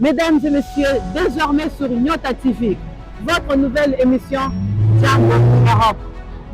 Mesdames et messieurs, désormais sur Nyota TV, votre nouvelle émission Jambo Europe.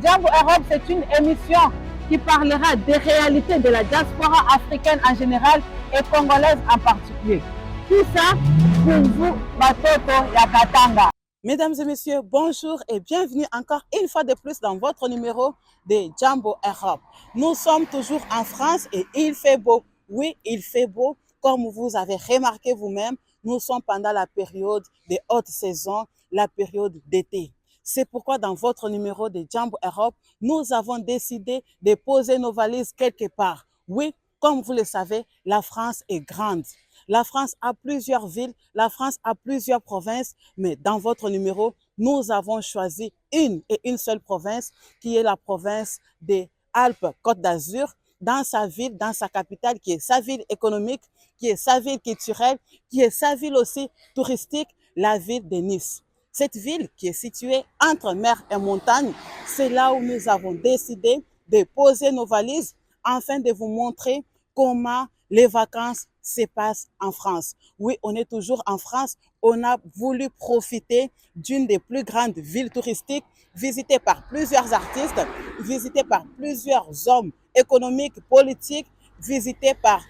Jambo Europe, c'est une émission qui parlera des réalités de la diaspora africaine en général et congolaise en particulier. Tout ça pour vous, Batoto Yakatanga. Mesdames et messieurs, bonjour et bienvenue encore une fois de plus dans votre numéro de Jambo Europe. Nous sommes toujours en France et il fait beau. Oui, il fait beau. Comme vous avez remarqué vous-même, nous sommes pendant la période de haute saison, la période d'été. C'est pourquoi dans votre numéro de Jambo Europe, nous avons décidé de poser nos valises quelque part. Oui, comme vous le savez, la France est grande. La France a plusieurs villes, la France a plusieurs provinces, mais dans votre numéro, nous avons choisi une et une seule province qui est la province des Alpes-Côte d'Azur, dans sa ville, dans sa capitale, qui est sa ville économique, qui est sa ville culturelle, qui est sa ville aussi touristique, la ville de Nice. Cette ville qui est située entre mer et montagne, c'est là où nous avons décidé de poser nos valises afin de vous montrer comment les vacances se passent en France. Oui, on est toujours en France. On a voulu profiter d'une des plus grandes villes touristiques visitées par plusieurs artistes, visitées par plusieurs hommes économiques, politiques, visitées par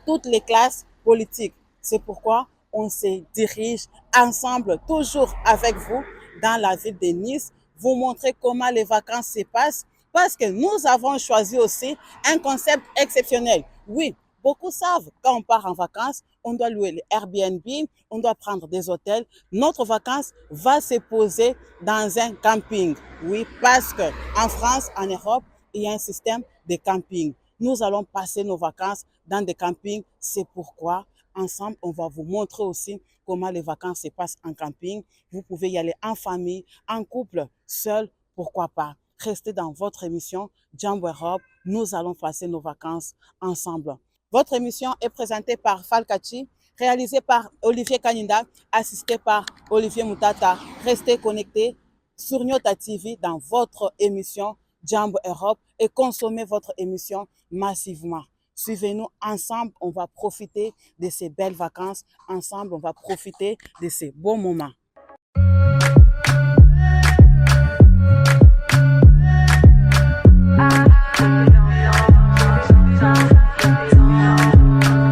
toutes les classes politiques. C'est pourquoi on se dirige ensemble, toujours avec vous, dans la ville de Nice, vous montrer comment les vacances se passent, parce que nous avons choisi aussi un concept exceptionnel. Oui, beaucoup savent quand on part en vacances, on doit louer les Airbnb, on doit prendre des hôtels. Notre vacances va se poser dans un camping. Oui, parce qu'en France, en Europe, il y a un système de camping. Nous allons passer nos vacances dans des campings. C'est pourquoi, ensemble, on va vous montrer aussi comment les vacances se passent en camping. Vous pouvez y aller en famille, en couple, seul, pourquoi pas. Restez dans votre émission Jambo Europe. Nous allons passer nos vacances ensemble. Votre émission est présentée par Falkachi, réalisée par Olivier Kaninda, assistée par Olivier Moutata. Restez connectés sur Nyota TV dans votre émission Jambo Europe et consommez votre émission massivement. Suivez-nous ensemble, on va profiter de ces belles vacances. Ensemble, on va profiter de ces beaux moments.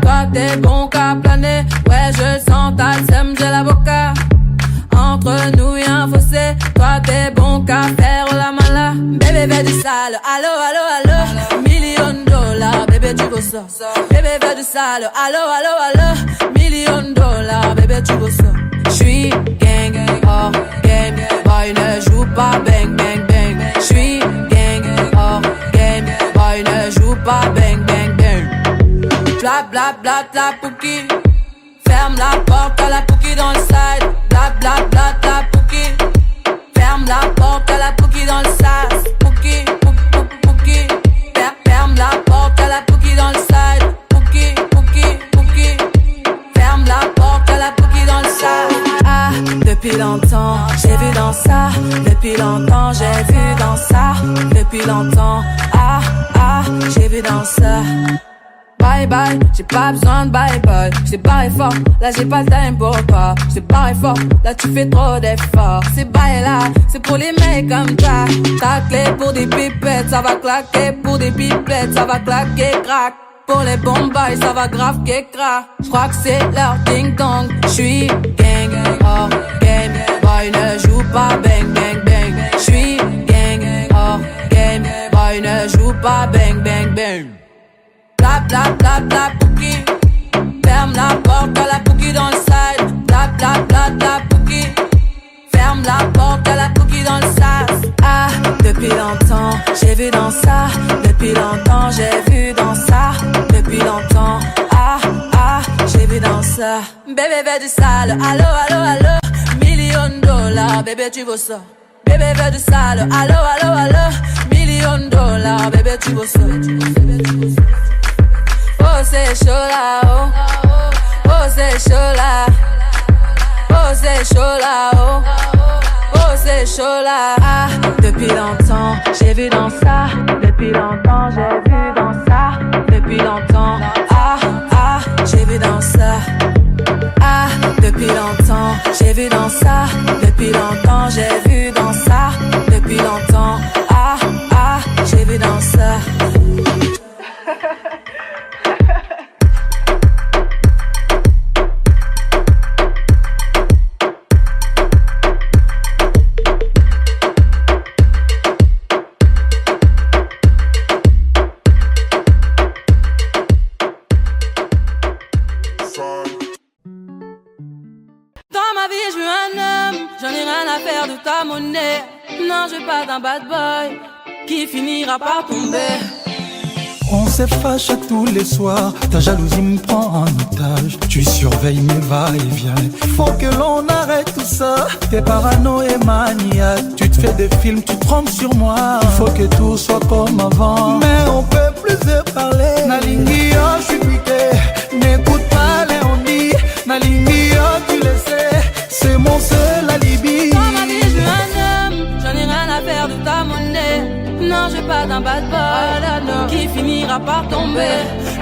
Toi t'es bon qu'à planer, ouais je sens ta sème, j'ai l'avocat. Entre nous y'a un fossé, toi t'es bon qu'à faire la mala. Bébé fais du sale, allo allo allo, $1 000 000, bébé tu veux ça. Bébé fais du sale, allo allo allo, $1 000 000, bébé tu veux ça. J'suis gang, hors game, boy ne joue pas bang bang bang. J'suis gang, hors game, boy ne joue pas bang bang bang. Bla bla bla bla pouki, ferme la porte à la pouki dans le side. Bla bla bla bla pouki, ferme la porte à la pouki dans le sas. Pouki, pouki, pouki, ferme la porte à la pouki dans le side. Pouki, pouki, pouki, ferme la porte à la pouki dans le sas. Ah, depuis longtemps, j'ai vu dans ça. Depuis longtemps, j'ai vu dans ça. Depuis longtemps, ah, ah, j'ai vu dans ça. Bye bye, j'ai pas besoin de bye bye. J't'ai barré fort, là j'ai pas le time pour toi. J't'ai barré fort, là tu fais trop d'efforts. C'est bye là, c'est pour les mecs comme toi. Ta clé pour des pipettes, ça va claquer. Pour des pipettes, ça va claquer, crack. Pour les bombes, ça va grave crack. J'crois que c'est leur ding dong. J'suis gang, hors game, boy ne joue pas bang bang bang. J'suis gang, hors game, boy ne joue pas bang bang bang. Bla bla bla bla pouki, ferme la porte à la pouki dans le side. Bla bla bla bla pouki, ferme la porte à la pouki dans le sas. Ah, depuis longtemps, j'ai vu dans ça. Depuis longtemps, j'ai vu dans ça. Depuis longtemps, ah, ah, j'ai vu dans ça. Bébé fais du sale, allo allo allo, $1 000 000, bébé tu veux ça. Bébé fais du sale, allo allo allo, $1 000 000, bébé tu veux ça. Oh c'est chaud là, oh, oh c'est chaud là, oh c'est chaud là, oh, oh c'est chaud là. Ah, depuis longtemps, j'ai vu dans ça. Depuis longtemps, j'ai vu dans ça. Depuis longtemps, ah, ah, j'ai vu dans ça. ça depuis longtemps, j'ai vu dans ça depuis longtemps. Ah, ah, j'ai vu dans ça. De ta monnaie, non je veux pas d'un bad boy qui finira par tomber. On s'est fâché tous les soirs, ta jalousie me prend en otage. Tu surveilles mes va-et-vient, faut que l'on arrête tout ça. T'es parano et maniaque, tu te fais des films, tu te trompes sur moi. Il faut que tout soit comme avant, mais on peut plus se parler. Nalingi, oh, je suis piqué, n'écoute pas les on dit. Nalingi, oh, tu le sais, c'est mon seul alibi. J'en ai rien à faire de ta monnaie. Non, je veux pas d'un bad boy qui finira par tomber.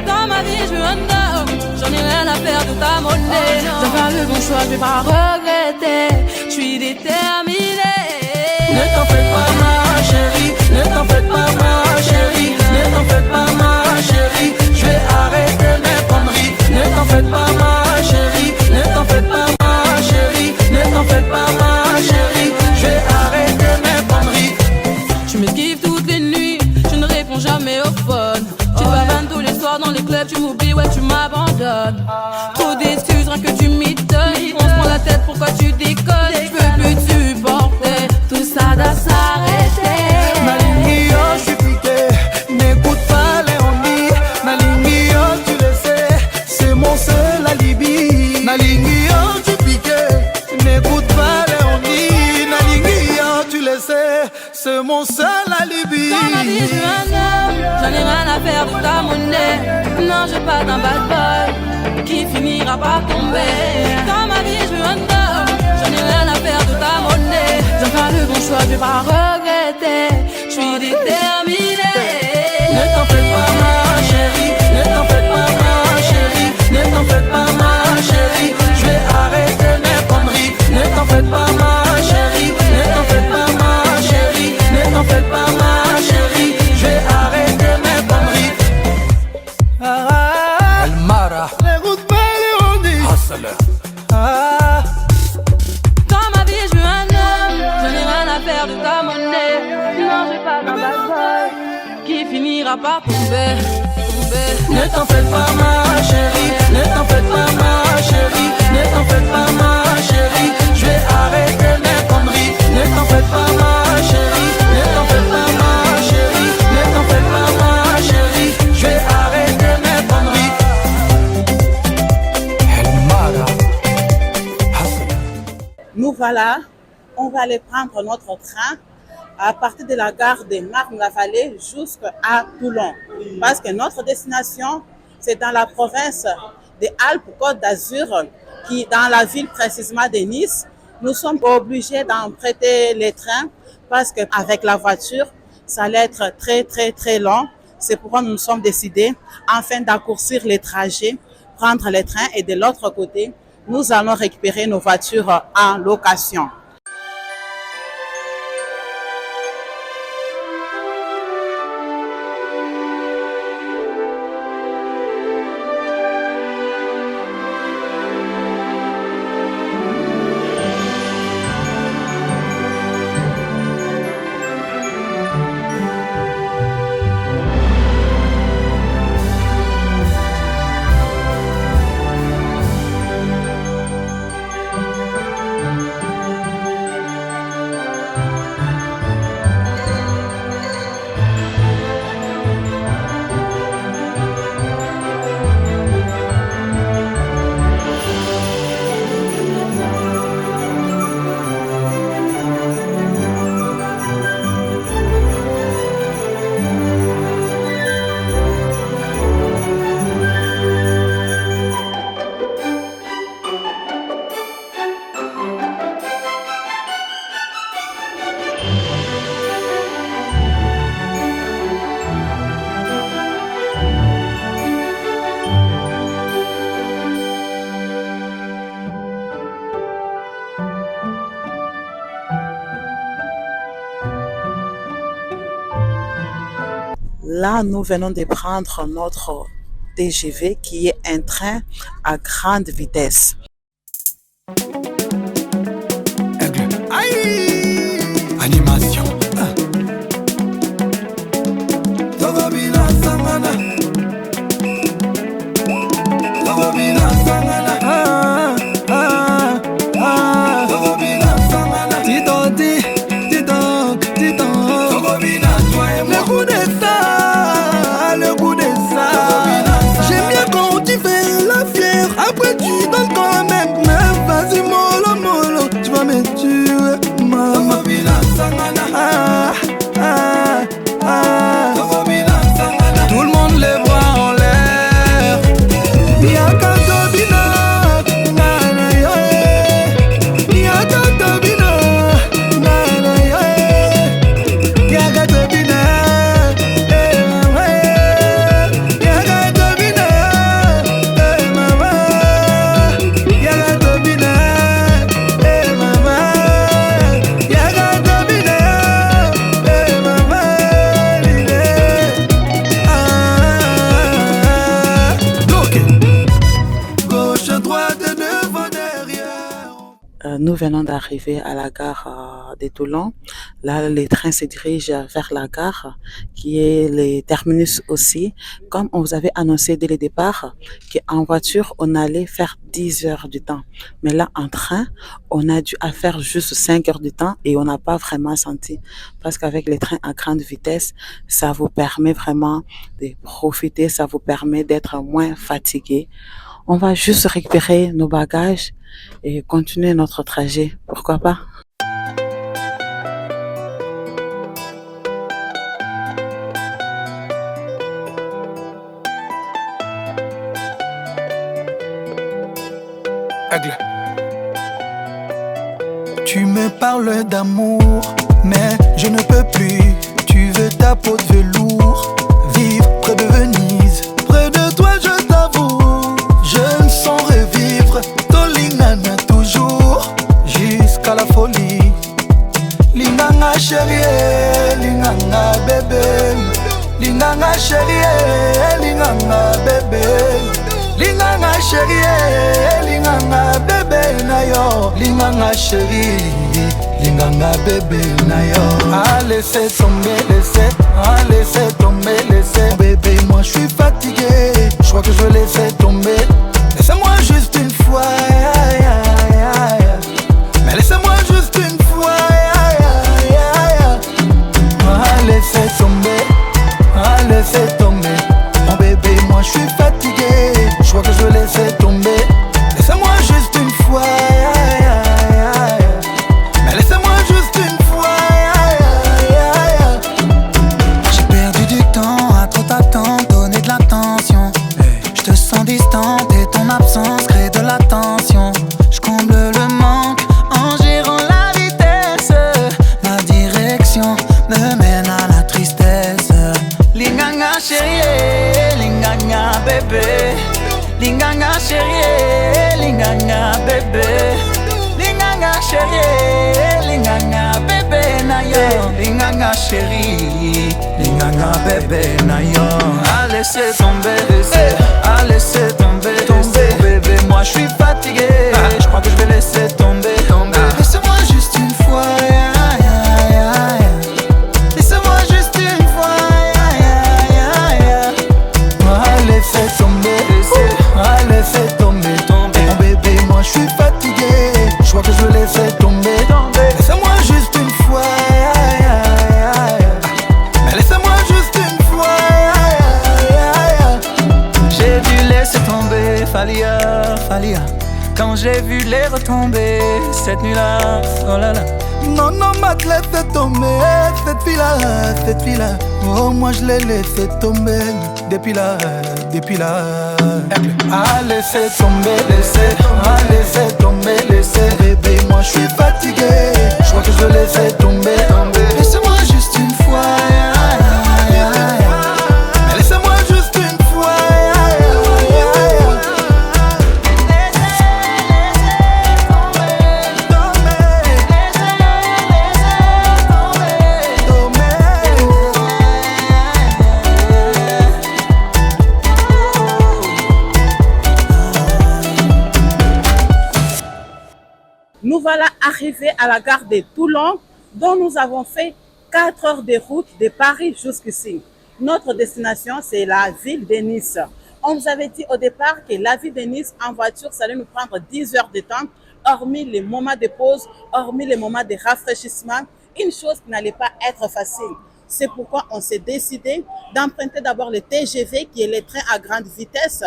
Dans ma vie, je veux un homme. J'en ai rien à faire de ta monnaie. Je vais faire le bon choix, je vais pas regretter. Je suis déterminée. Ne t'en fais pas ma chérie, ne t'en fais pas ma chérie, ne t'en fais pas ma chérie. Je vais arrêter mes conneries. Ne t'en fais pas ma chérie, ne t'en fais pas ma chérie, ne t'en fais pas ma chérie. Je vais arrêter mes conneries. Tu m'esquives toutes les nuits, je ne réponds jamais au phone. Tu te bavannes tous les soirs dans les clubs, tu m'oublies, ouais tu m'abandonnes. Trop d'excuses, rien que tu m'étonnes. On se prend la tête, pourquoi tu déconnes? Je peux plus te supporter, tout ça doit s'arrêter. Nalingi, oh, je suis piqué, n'écoute pas les on-dit. Nalingi, oh, tu le sais, c'est mon seul alibi. Nalingi, oh, tu piqué, n'écoute pas les on-dit. Nalingi, oh, tu le sais, c'est mon seul alibi. Dans ma vie, je veux un homme, j'en ai rien à faire de ta monnaie. Non, je veux pas d'un bad boy qui finira par tomber. Dans ma vie, je veux un homme, j'en ai rien à faire de ta monnaie. Je vais faire le bon choix, je vais pas regretter. Je suis déterminée. Ne t'en fais pas ma chérie, ne t'en fais pas ma chérie, ne t'en fais pas ma chérie. Je vais arrêter mes conneries. Ne t'en fais pas ma chérie, ne t'en fais pas ma chérie, ne t'en fais pas ma chérie. Je vais arrêter mes conneries. Ah, El Mara, les routes belles on dit. Ah, Dans ma vie, je veux un homme, j'en ai rien à faire de ta monnaie. Non, je veux pas d'un bad boy qui finira par tomber. ne t'en fais pas ma chérie, ne t'en fais pas ma chérie, ne t'en fais pas ma chérie. Je vais arrêter mes conneries. Ne t'en fais pas ma chérie, ne t'en fais pas ma chérie, ne t'en fais pas ma chérie. Je vais arrêter mes conneries. Nous voilà, on va aller prendre notre train à partir de la gare de Marne-la-Vallée jusqu'à Toulon. Parce que notre destination, c'est dans la province des Alpes-Côte d'Azur, qui dans la ville précisément de Nice. Nous sommes obligés d'emprunter les trains parce qu'avec la voiture, ça allait être très long. C'est pourquoi nous nous sommes décidés, afin d'accourcir les trajets, prendre les trains et de l'autre côté, nous allons récupérer nos voitures en location. Là, nous venons de prendre notre TGV qui est un train à grande vitesse. Aïe! Animation. Togobina Sangana. Togobina Sangana. Togobina Sangana. Titoti, titok, titok. Togobina, toi et moi. Le goût de ça, le goût de ça. J'aime bien quand tu fais la fière. Après tu donnes quand même. Mais vas-y, mollo, mollo. Tu vas me tuer, maman. Togobina Sangana. Tout le monde les bras en l'air. Yaka Tobina, nana yo. Yaka Tobina, nana yo. Yaka Tobina, mama. Yaka Tobina, mama. Yaka Tobina, mama. Yaka Tobina, mama. Gauche, droite, devant, derrière. Nous venons d'arriver à la gare de Toulon. Là, les trains se dirigent vers la gare, qui est le terminus aussi. Comme on vous avait annoncé dès le départ, qu'en voiture, on allait faire 10 heures du temps. Mais là, en train, on a dû faire juste 5 heures du temps et on n'a pas vraiment senti. Parce qu'avec les trains à grande vitesse, ça vous permet vraiment de profiter, ça vous permet d'être moins fatigué. On va juste récupérer nos bagages et continuer notre trajet. Pourquoi pas? Aigle. Tu me parles d'amour, mais je ne peux plus. Tu veux ta peau de velours, vivre près de Venise. Près de toi, je t'avoue, je me sens revivre. Tolingana toujours, jusqu'à la folie. Linganga chérie, linganga bébé. Linganga chérie, linganga bébé. Linganga chérie, linganga bébé na yo. Linganga chérie, linganga bébé na yo. Ah laissez tomber, laissez tomber, laissez. Bébé moi je suis fatigué, je crois que je vais laisser tomber. Laissez-moi juste une fois, mais laissez-moi juste une fois. Ah laissez tomber, mon bébé moi je suis fatigué. Je crois que je vais laisser tomber. Laissez-moi juste une fois. Mais laissez-moi juste une fois. J'ai perdu du temps à trop t'attendre, donner de l'attention. Je te sens distante et ton absence crée de la tension. Je comble le manque en gérant la vitesse. Ma direction me mène à la tristesse. Linganga chérie, linganga bébé. Linganga chérie, linganga bébé. Linganga chérie, linganga bébé na yo. Linganga chérie, linganga bébé na yo. Ah laissez tomber, ah laissez tomber, tomber. Bébé moi je suis fatigué, je crois que je vais laisser tomber, tomber. Laissez-moi juste une fois. Laissez-moi juste une fois. Ah laissez tomber, laissez tomber, tomber. Mon bébé moi je suis fatigué, je crois que je vais laisser tomber, tomber. Laissez-moi juste une fois. Mais laissez-moi juste une fois. J'ai dû laisser tomber, Falia. Quand j'ai vu les retombées cette nuit-là, oh là là. Non, Matt laissé tomber cette fille-là. Oh, moi je l'ai laissé tomber depuis là. Ah, laissez tomber, laissez tomber. Bébé, moi je suis fatigué, je crois que je vais laisser tomber. Laissez-moi juste une fois. Mais laissez-moi juste une fois. Nous voilà arrivés à la gare de Toulon, dont nous avons fait 4 heures de route de Paris jusqu'ici. Notre destination, c'est la ville de Nice. On vous avait dit au départ que la ville de Nice, en voiture, ça allait nous prendre 10 heures de temps, hormis les moments de pause, hormis les moments de rafraîchissement, une chose qui n'allait pas être facile. C'est pourquoi on s'est décidé d'emprunter d'abord le TGV, qui est le train à grande vitesse.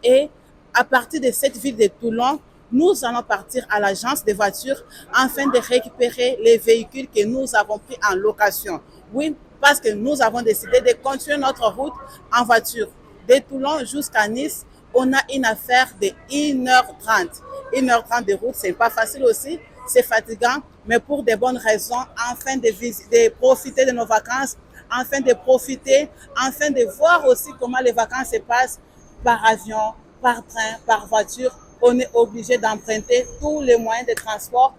Et à partir de cette ville de Toulon, nous allons partir à l'agence des voitures afin de récupérer les véhicules que nous avons pris en location. Oui, parce que nous avons décidé de continuer notre route en voiture. De Toulon jusqu'à Nice, on a une affaire de 1h30. 1h30 de route, c'est pas facile aussi, c'est fatigant, mais pour de bonnes raisons, afin de profiter de nos vacances, afin de profiter, afin de voir aussi comment les vacances se passent par avion, par train, par voiture. On est obligé d'emprunter tous les moyens de transport.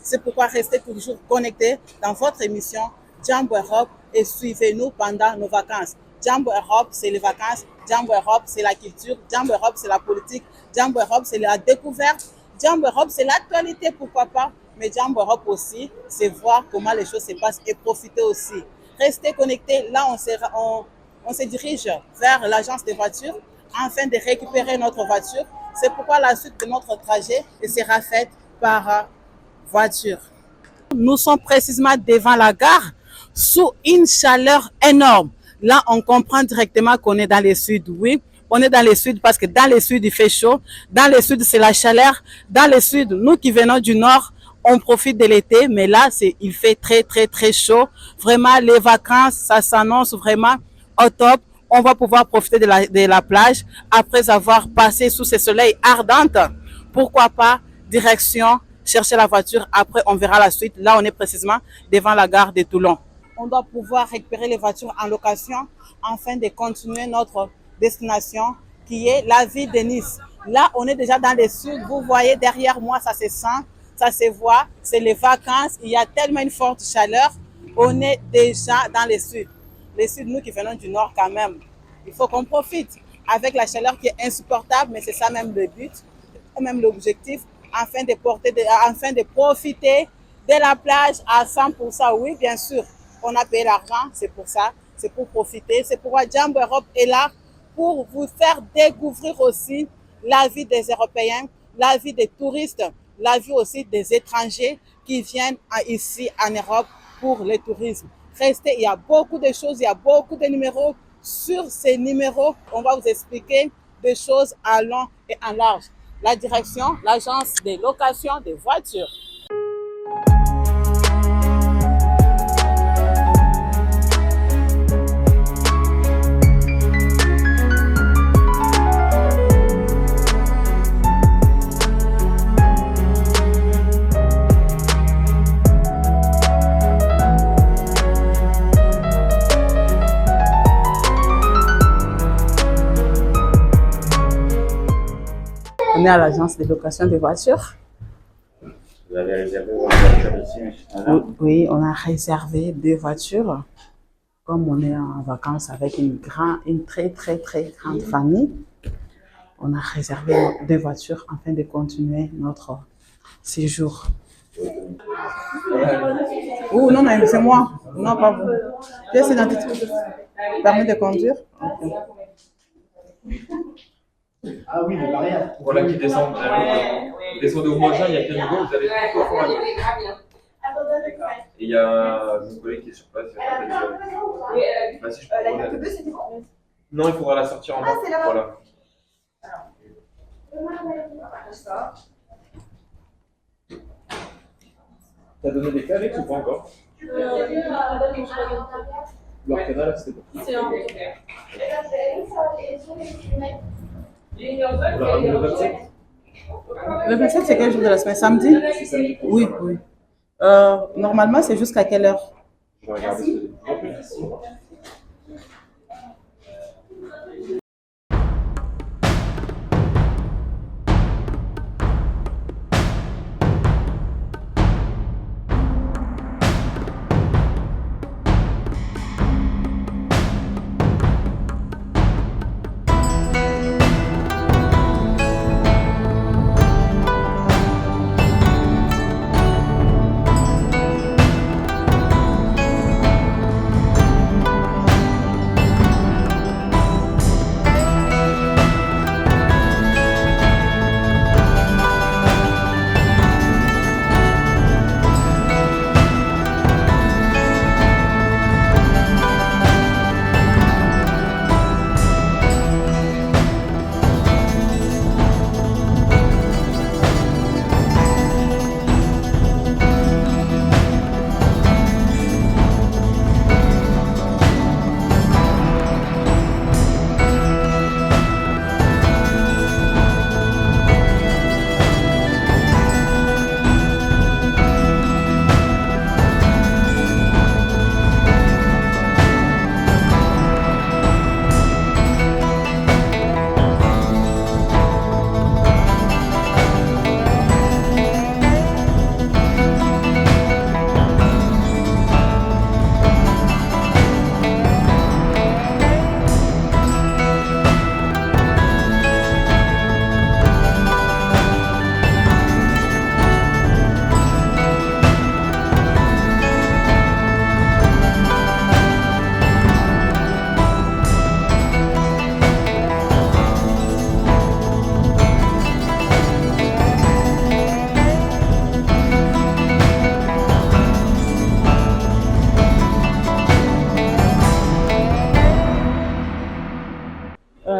C'est pourquoi restez toujours connectés dans votre émission Jambo Europe et suivez-nous pendant nos vacances. Jambo Europe, c'est les vacances. Jambo Europe, c'est la culture. Jambo Europe, c'est la politique. Jambo Europe, c'est la découverte. Jambo Europe, c'est l'actualité, pourquoi pas. Mais Jambo Europe aussi, c'est voir comment les choses se passent et profiter aussi. Restez connectés. Là, on se dirige vers l'agence des voitures afin de récupérer notre voiture. C'est pourquoi la suite de notre trajet sera faite par voiture. Nous sommes précisément devant la gare, sous une chaleur énorme. Là, on comprend directement qu'on est dans le sud. Oui, on est dans le sud parce que dans le sud, il fait chaud. Dans le sud, c'est la chaleur. Dans le sud, nous qui venons du nord, on profite de l'été, mais là, il fait très, très, très chaud. Vraiment, les vacances, ça s'annonce vraiment au top. On va pouvoir profiter de la plage après avoir passé sous ce soleil ardent. Pourquoi pas, direction, chercher la voiture. Après, on verra la suite. Là, on est précisément devant la gare de Toulon. On doit pouvoir récupérer les voitures en location afin de continuer notre destination qui est la ville de Nice. Là, on est déjà dans le sud. Vous voyez derrière moi, ça se sent, ça se voit. C'est les vacances. Il y a tellement une forte chaleur. On est déjà dans le sud. Le sud, nous qui venons du nord quand même, il faut qu'on profite avec la chaleur qui est insupportable, mais c'est ça même le but, même l'objectif, afin de profiter de la plage à 100%. Oui, bien sûr, on a payé l'argent, c'est pour ça, c'est pour profiter. C'est pourquoi Jambo Europe est là pour vous faire découvrir aussi la vie des Européens, la vie des touristes, la vie aussi des étrangers qui viennent ici en Europe pour le tourisme. Restez, il y a beaucoup de choses, il y a beaucoup de numéros. Sur ces numéros, on va vous expliquer des choses en long et en large. La direction, l'agence de location des voitures. On est à l'agence de location des voitures. Vous avez réservé votre voiture ici, Oui, on a réservé 2 voitures. Comme on est en vacances avec une très, très, très grande famille, on a réservé 2 voitures afin de continuer notre séjour. Oh non, mais c'est moi. Non, pas vous. Pièce d'identité. Permis de conduire. Okay. Ah oui, le barrière. Voilà qui descend. Descendez au moins, il y a quel niveau, vous allez tout au fond à gauche. Et il y a mon collègue qui est sur place. Bah, si je peux la bleue, c'était quoi? Non, il faudra la sortir en bas. Voilà. T'as donné des clés avec ou pas encore? Leur canal, c'était pas. C'est un le 27? Le 27, c'est quel jour de la semaine? Samedi? Oui, oui. Normalement, c'est jusqu'à quelle heure? Je vais regarder ce que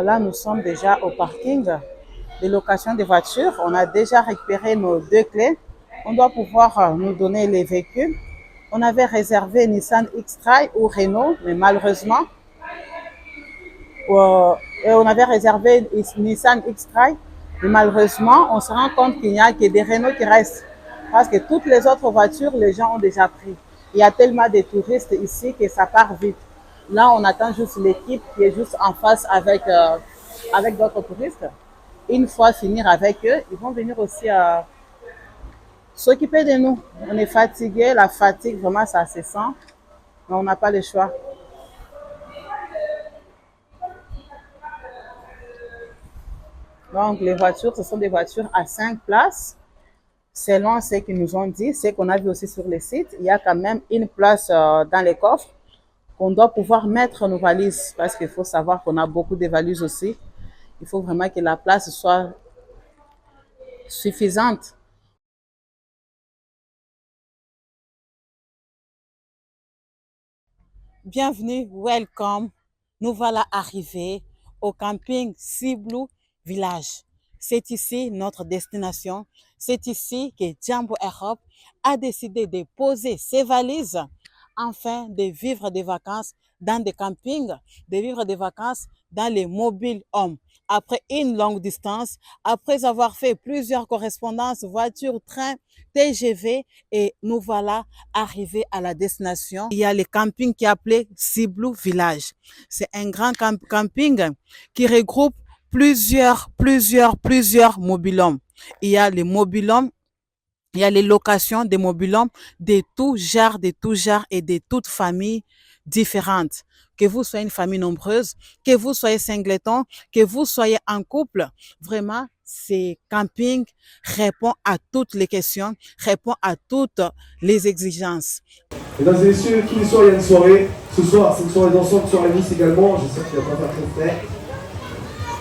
là, nous sommes déjà au parking de location des voitures. On a déjà récupéré nos 2 clés. On doit pouvoir nous donner les véhicules. On avait réservé Nissan X-Trail ou Renault, mais malheureusement, et on avait réservé Nissan X-Trail, mais malheureusement, on se rend compte qu'il n'y a que des Renault qui restent. Parce que toutes les autres voitures, les gens ont déjà pris. Il y a tellement de touristes ici que ça part vite. Là, on attend juste l'équipe qui est juste en face avec d'autres touristes. Une fois finir avec eux, ils vont venir aussi s'occuper de nous. On est fatigué, la fatigue, vraiment, ça se sent. Mais on n'a pas le choix. Donc, les voitures, ce sont des voitures à 5 places. Selon ce qu'ils nous ont dit, ce qu'on a vu aussi sur le site, il y a quand même une place dans les coffres qu'on doit pouvoir mettre nos valises. Parce qu'il faut savoir qu'on a beaucoup de valises aussi. Il faut vraiment que la place soit suffisante. Bienvenue, welcome. Nous voilà arrivés au camping Sea Blue Village. C'est ici notre destination. C'est ici que Jambo Europe a décidé de poser ses valises afin de vivre des vacances dans des campings, de vivre des vacances dans les mobiles hommes. Après une longue distance, après avoir fait plusieurs correspondances, voitures, trains, TGV, et nous voilà arrivés à la destination. Il y a le camping qui est appelé Sea Blue Village. C'est un grand camping qui regroupe plusieurs mobilhomes. Il y a les mobilhomes, il y a les locations des mobilhomes de tout genre et de toutes familles différentes. Que vous soyez une famille nombreuse, que vous soyez singleton, que vous soyez en couple, vraiment, ce camping répond à toutes les questions, répond à toutes les exigences. Mesdames et messieurs, tous les soirs il y a une soirée. Ce soir, c'est une soirée dansante, soirée Nice également. J'espère qu'il ne va pas faire trop frais.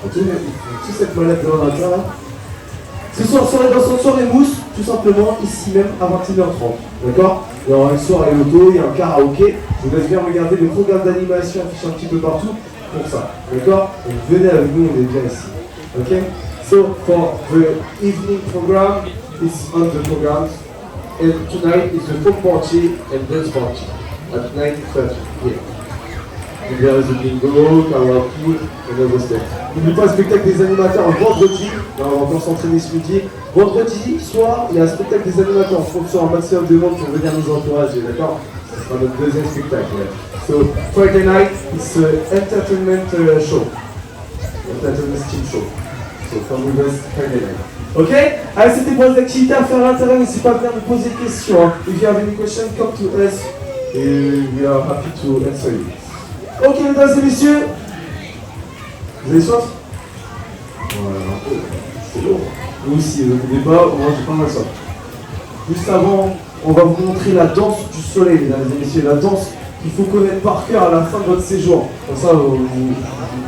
Toute cette malade dans la matin là. Ce soir, soirée dansante, soirée mousse, tout simplement ici même à 21h30. D'accord? Il y aura une soirée moto, il y a un karaoké. Je vous laisse bien regarder le programme d'animation affiché un petit peu partout pour ça. D'accord? Donc venez avec nous, on est bien ici. Ok? So for the evening program, it's on the program. And tonight is the folk party and dance party at 9:30 p.m. And there is a bingo, karaoke, and other stuff. N'oubliez pas le spectacle des animateurs vendredi. Là, on va encore s'entraîner ce midi. Vendredi soir, il y a un spectacle des animateurs. Je compte sur un maximum de monde pour venir nous encourager, d'accord? Ce sera notre deuxième spectacle. So, Friday night, it's an entertainment show. Entertainment team show. So, come with us Friday night. Ok? Allez, c'était pour les activités à faire à l'intérieur. N'hésitez pas à venir nous poser des questions. If you have any questions, come to us. Et we are happy to answer you. Ok, mesdames et messieurs. Vous avez soif? Voilà, c'est lourd. Vous aussi, vous n'oubliez pas, moi j'ai pas mal soif. Juste avant, on va vous montrer la danse du soleil, mesdames et messieurs. La danse qu'il faut connaître par cœur à la fin de votre séjour. Comme ça, vous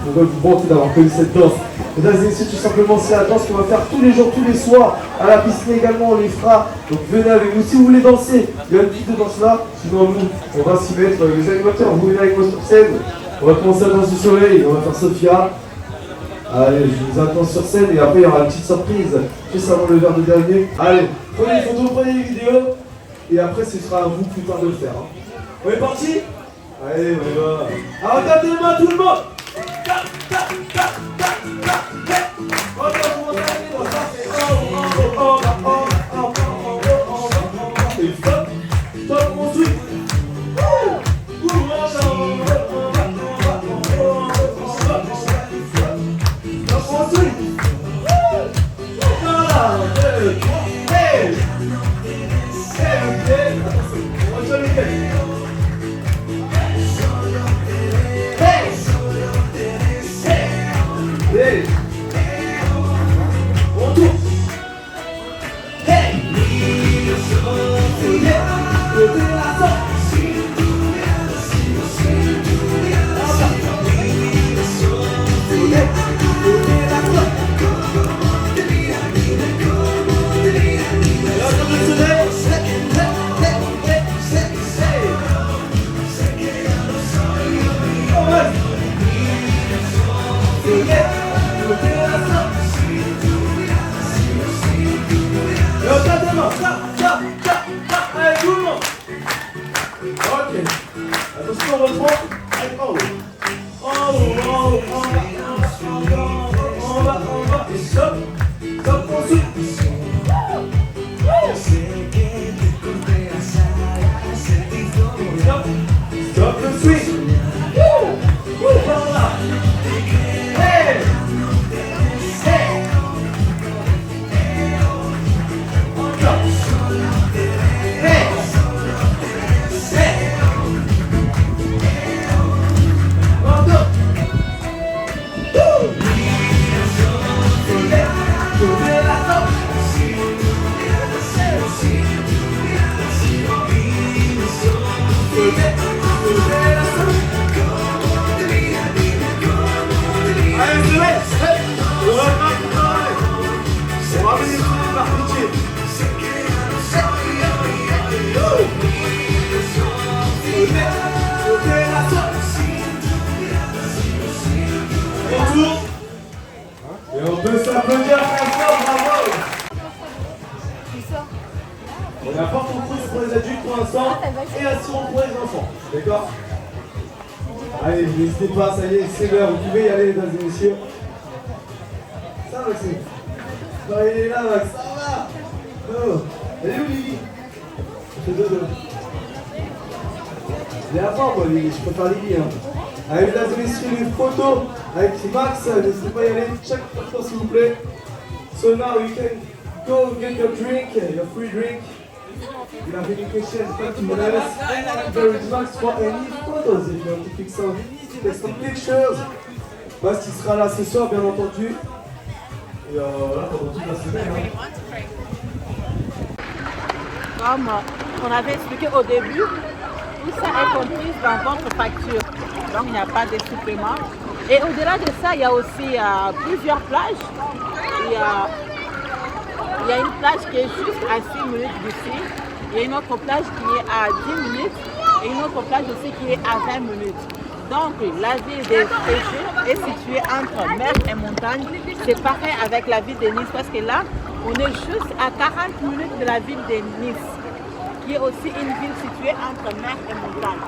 pourrez vous vanter d'avoir connu cette danse. Mesdames et messieurs, tout simplement, c'est la danse qu'on va faire tous les jours, tous les soirs. À la piscine également, on les fera. Donc venez avec nous. Si vous voulez danser, il y a une petite danse là. Sinon, nous, on va s'y mettre. Les animateurs, vous venez avec moi sur scène. On va commencer la danse du soleil. On va faire Sophia. Allez, je vous attends sur scène et après il y aura une petite surprise juste avant le verre de dernier. Allez, prenez les photos, prenez les vidéos et après ce sera à vous plus tard de le faire. Hein. On est parti? Allez, on y va. Alors regardez les mains tout le monde. Et stop, stop mon truc. N'hésitez pas, ça y est, c'est l'heure, vous pouvez y aller, mesdames et messieurs. Ça, Maxime? Non, il est là, Max, ça va? Oh, elle est où, Lily? Je fais dodo. Il est avant, moi, Lily, je préfère Lily. Hein. Allez, mesdames et messieurs, les photos avec Max, n'hésitez pas à y aller, chaque photo, s'il vous plaît. So now you can go get your drink, your free drink. You have any questions, 20 minutes. There is Max for any photos if you want to take some pictures. Max qui sera là ce soir, bien entendu. Et là, pendant toute la semaine. Hein. Comme on avait expliqué au début, tout ça est compris dans votre facture. Donc il n'y a pas de supplément. Et au-delà de ça, il y a aussi plusieurs plages. Il y a une plage qui est juste à 6 minutes d'ici. Il y a une autre plage qui est à 10 minutes. Et une autre plage aussi qui est à 20 minutes. Donc la ville des Fréjus est située entre mer et montagne. C'est pareil avec la ville de Nice parce que là, on est juste à 40 minutes de la ville de Nice, qui est aussi une ville située entre mer et montagne.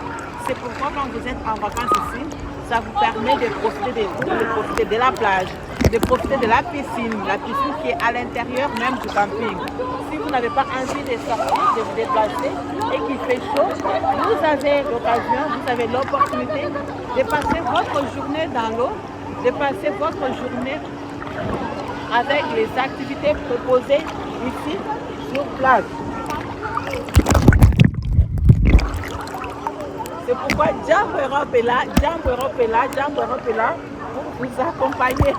C'est pourquoi quand vous êtes en vacances ici, ça vous permet de profiter de la plage, de profiter de la piscine qui est à l'intérieur même du camping. Si vous n'avez pas envie de sortir, de vous déplacer et qu'il fait chaud, vous avez l'occasion, vous avez l'opportunité de passer votre journée dans l'eau, de passer votre journée avec les activités proposées ici sur place. C'est pourquoi Jambo Europe est là, Jambo Europe est là, Jambo Europe est là pour vous accompagner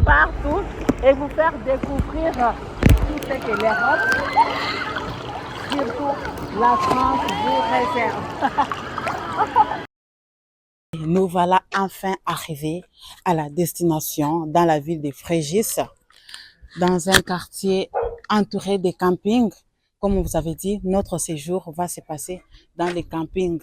partout et vous faire découvrir tout ce que l'Europe, surtout la France, vous réserve. Nous voilà enfin arrivés à la destination dans la ville de Fréjus, dans un quartier entouré de campings. Comme on vous avait dit, notre séjour va se passer dans les campings.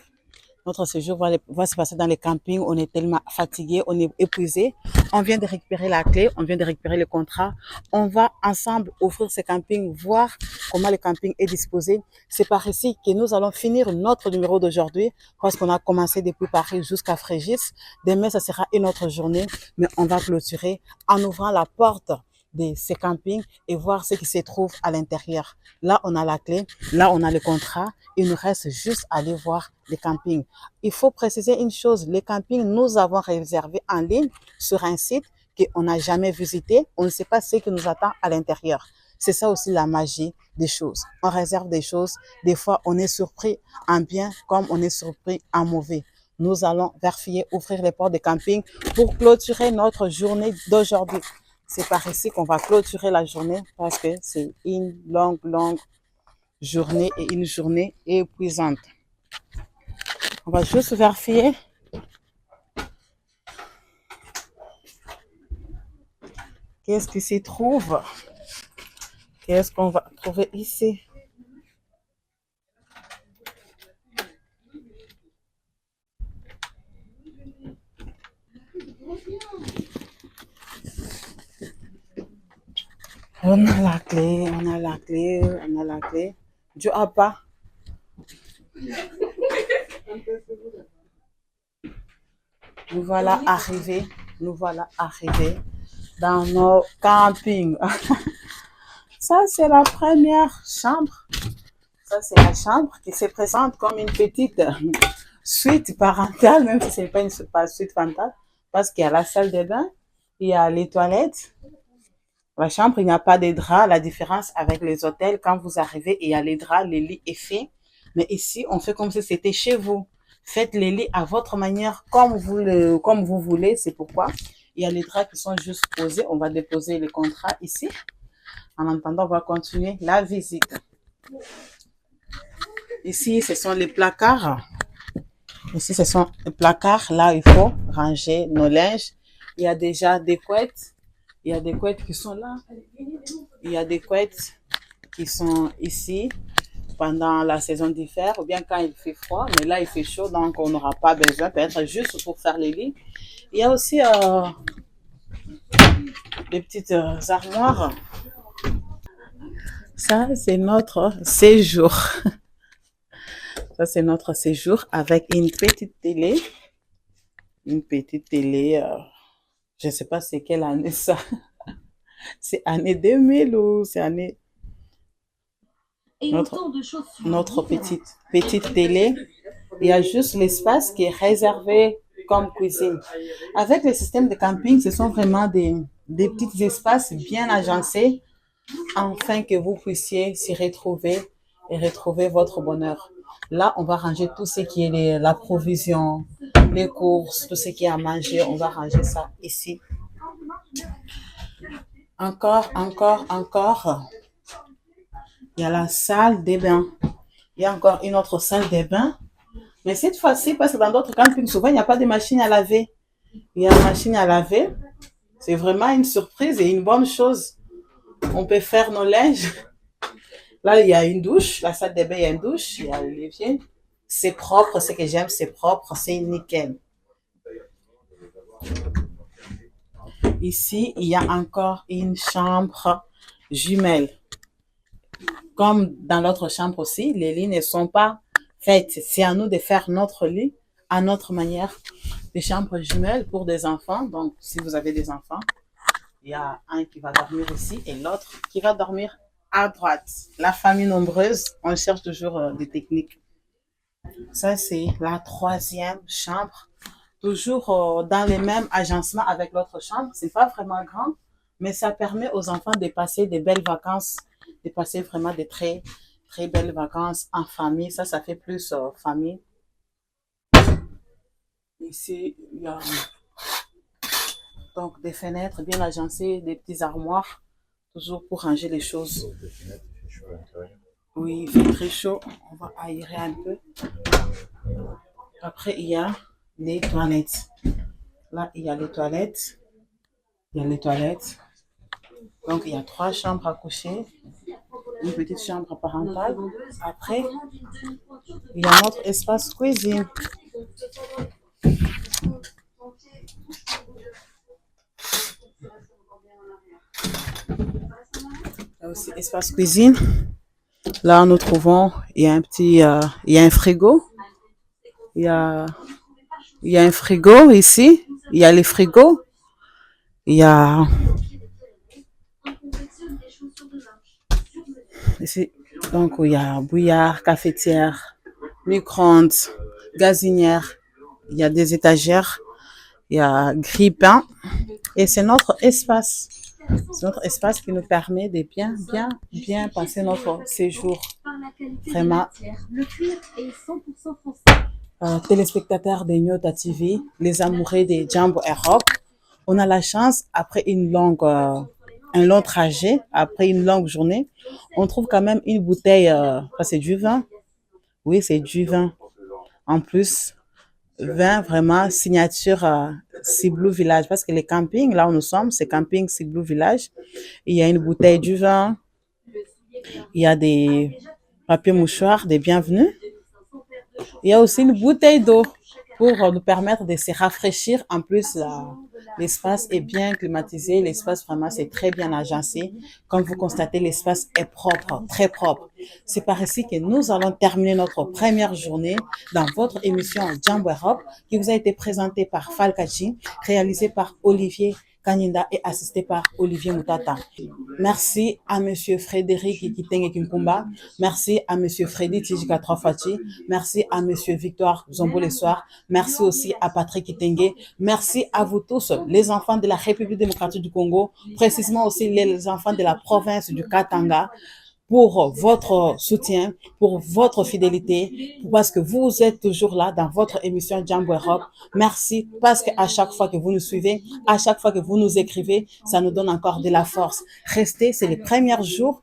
Notre séjour va se passer dans les campings. On est tellement fatigué, on est épuisé. On vient de récupérer la clé, on vient de récupérer le contrat. On va ensemble offrir ce camping, voir comment le camping est disposé. C'est par ici que nous allons finir notre numéro d'aujourd'hui parce qu'on a commencé depuis Paris jusqu'à Fréjus. Demain, ça sera une autre journée, mais on va clôturer en ouvrant la porte de ces campings et voir ce qui se trouve à l'intérieur. Là, on a la clé, là, on a le contrat. Il nous reste juste à aller voir les campings. Il faut préciser une chose, les campings, nous avons réservé en ligne sur un site qu'on n'a jamais visité. On ne sait pas ce qui nous attend à l'intérieur. C'est ça aussi la magie des choses. On réserve des choses. Des fois, on est surpris en bien comme on est surpris en mauvais. Nous allons vérifier, ouvrir les portes des campings pour clôturer notre journée d'aujourd'hui. C'est par ici qu'on va clôturer la journée parce que c'est une longue journée et une journée épuisante. On va juste vérifier. Qu'est-ce qui s'y trouve? Qu'est-ce qu'on va trouver ici? On a la clé, on a la clé, on a la clé. Dieu a pas. Nous voilà arrivés dans nos campings. Ça, c'est la première chambre. Ça, c'est la chambre qui se présente comme une petite suite parentale, même si ce n'est pas une suite parentale, parce qu'il y a la salle de bain, il y a les toilettes. La chambre, il n'y a pas de draps. La différence avec les hôtels, quand vous arrivez, il y a les draps, les lits est fait. Mais ici, on fait comme si c'était chez vous. Faites les lits à votre manière, comme vous voulez. C'est pourquoi il y a les draps qui sont juste posés. On va déposer le contrat ici. En attendant, on va continuer la visite. Ici, ce sont les placards. Ici, ce sont les placards. Là, il faut ranger nos linges. Il y a déjà des couettes. Il y a des couettes qui sont là. Il y a des couettes qui sont ici pendant la saison d'hiver ou bien quand il fait froid. Mais là, il fait chaud, donc on n'aura pas besoin, peut-être juste pour faire les lits. Il y a aussi des petites armoires. Ça, c'est notre séjour. Ça, c'est notre séjour avec une petite télé. une petite télé. Je ne sais pas c'est quelle année ça. C'est année 2000 ou c'est année... Notre petite télé. Il y a juste l'espace qui est réservé comme cuisine. Avec le système de camping, ce sont vraiment des petits espaces bien agencés afin que vous puissiez s'y retrouver et retrouver votre bonheur. Là, on va ranger tout ce qui est la provision, les courses, tout ce qui est à manger. On va ranger ça ici. Encore. Il y a la salle des bains. Il y a encore une autre salle des bains. Mais cette fois-ci, parce que dans d'autres campings, souvent, il n'y a pas de machine à laver. Il y a une machine à laver. C'est vraiment une surprise et une bonne chose. On peut faire nos linges. Là, il y a une douche. La salle des bains, il y a une douche. Il y a l'évier. C'est propre. Ce que j'aime, c'est propre. C'est nickel. Ici, il y a encore une chambre jumelle. Comme dans l'autre chambre aussi, les lits ne sont pas faites. C'est à nous de faire notre lit à notre manière. Des chambres jumelles pour des enfants. Donc, si vous avez des enfants, il y a un qui va dormir ici et l'autre qui va dormir à droite. La famille nombreuse, on cherche toujours des techniques. Ça, c'est la 3e chambre. Toujours dans les mêmes agencements avec l'autre chambre. C'est pas vraiment grand, mais ça permet aux enfants de passer des belles vacances, de passer vraiment des très, très belles vacances en famille. Ça fait plus famille. Ici, il y a donc des fenêtres bien agencées, des petits armoires, toujours pour ranger les choses. Oui, il fait très chaud. On va aérer un peu. Après, il y a les toilettes. Là, il y a les toilettes. Donc, il y a 3 chambres à coucher. Une petite chambre parentale. Après, il y a notre espace cuisine. Il y a aussi espace cuisine. Là, nous trouvons, il y a un frigo. Il y a un frigo ici. Il y a les frigos. Il y a ici, donc il y a bouillard, cafetière, micro-ondes, gazinière. Il y a des étagères. Il y a grille-pain. Et c'est notre espace. C'est notre espace qui nous permet de bien passer notre séjour. Vraiment. Téléspectateurs de Nyota TV, les amoureux de Jambo Europe, on a la chance, après un long trajet, après une longue journée, on trouve quand même une bouteille, c'est du vin. Oui, c'est du vin. En plus, vin vraiment signature Siblou Village, parce que les campings, là où nous sommes, c'est camping Siblou Village. Il y a une bouteille du vin, il y a des papiers mouchoirs, des bienvenus. Il y a aussi une bouteille d'eau pour nous permettre de se rafraîchir. En plus, l'espace est bien climatisé. L'espace, vraiment, c'est très bien agencé. Comme vous constatez, l'espace est propre, très propre. C'est par ici que nous allons terminer notre première journée dans votre émission Jambo Europe, qui vous a été présentée par Falkachi, réalisée par Olivier Kanyinda et assisté par Olivier Moutata. Merci à Monsieur Frédéric Kitenge Kimkumba. Merci à Monsieur Freddy Tijika Trofachi. Merci à Monsieur Victoire Zombo le soir. Merci aussi à Patrick Kitenge. Merci à vous tous, les enfants de la République démocratique du Congo, précisément aussi les enfants de la province du Katanga, pour votre soutien, pour votre fidélité, parce que vous êtes toujours là dans votre émission Jambo Europe. Merci parce qu'à chaque fois que vous nous suivez, à chaque fois que vous nous écrivez, ça nous donne encore de la force. Restez, c'est les premiers jours,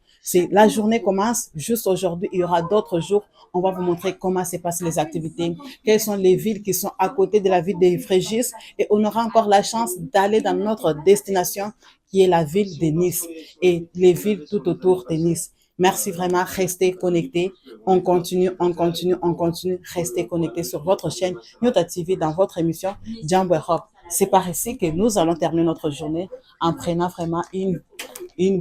la journée commence juste aujourd'hui, il y aura d'autres jours. On va vous montrer comment se passent les activités, quelles sont les villes qui sont à côté de la ville de Frégis, et on aura encore la chance d'aller dans notre destination qui est la ville de Nice et les villes tout autour de Nice. Merci vraiment, restez connectés. On continue. Restez connectés sur votre chaîne Nyota TV dans votre émission Jambo Europe. C'est par ici que nous allons terminer notre journée en prenant vraiment une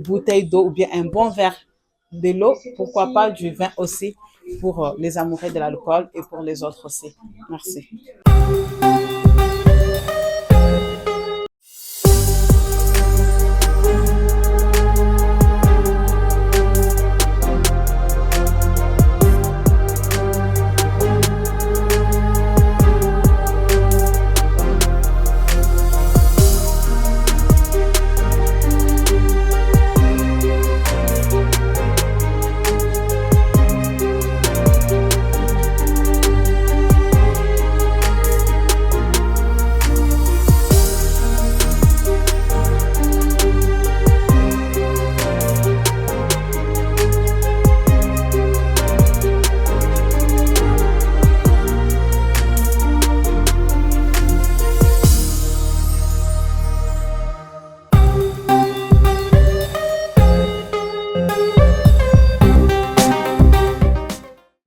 bouteille d'eau ou bien un bon verre de l'eau, pourquoi pas du vin aussi pour les amoureux de l'alcool et pour les autres aussi. Merci.